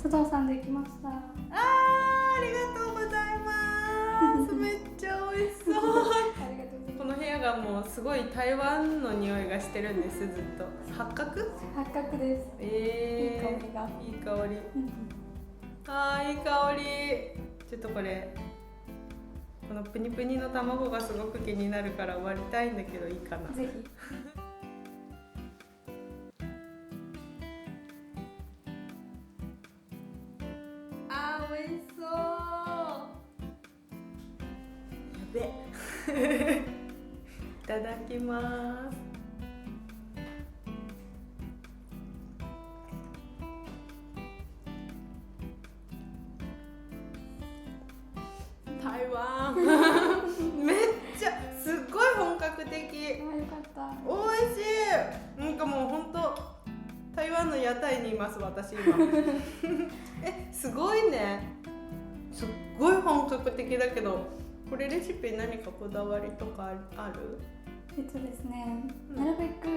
須藤さんできました。ありがとうございますめっちゃ美味しそうありがとうございます。この部屋がもうすごい台湾の匂いがしてるんです。ずっと八角八角です。いい香りが。いい香り。いい香り。ちょっとこれこのプニプニの卵がすごく気になるから割りたいんだけどいいかな。ぜひ。美味しそう。やべいただきます。台湾めっちゃすっごい本格的。よかった。美味しい。なんかもう本当台湾の屋台にいます私今すごいね。すっごい本格的だけど、これレシピ何かこだわりとかある？ですね、なるべく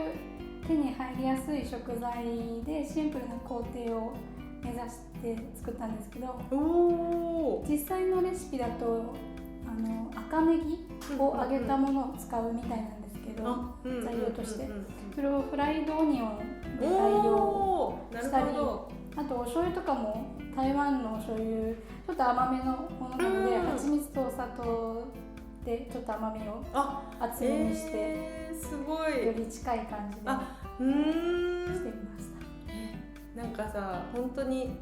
手に入りやすい食材でシンプルな工程を目指して作ったんですけど、実際のレシピだと赤ネギを揚げたものを使うみたいなんですけど、材料としてそれをフライドオニオンで代用したり、あとお醤油とかも台湾のお醤油ちょっと甘めのものなので、蜂蜜とお砂糖でちょっと甘みを厚めにして、すごいより近い感じでしてみました。なんかさ、本当に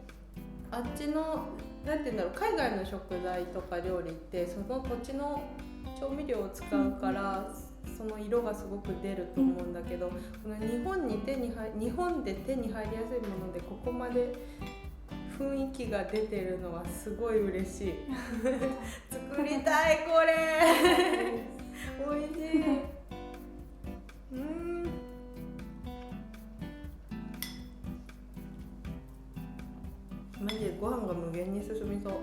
あっちのなんて言うんだろう、海外の食材とか料理ってその土地の調味料を使うから、その色がすごく出ると思うんだけど、この日本で手に入りやすいものでここまで雰囲気が出てるのはすごい嬉しい作りたいこれ美味しい。マジでご飯が無限に進みそう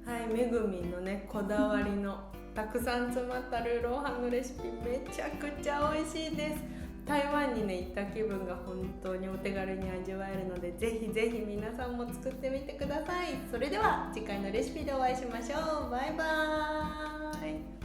はい、めぐみんのね、こだわりのたくさん詰まったルーローハンのレシピめちゃくちゃ美味しいです。台湾にね行った気分が本当にお手軽に味わえるので、ぜひぜひ皆さんも作ってみてください。それでは次回のレシピでお会いしましょう。バイバーイ。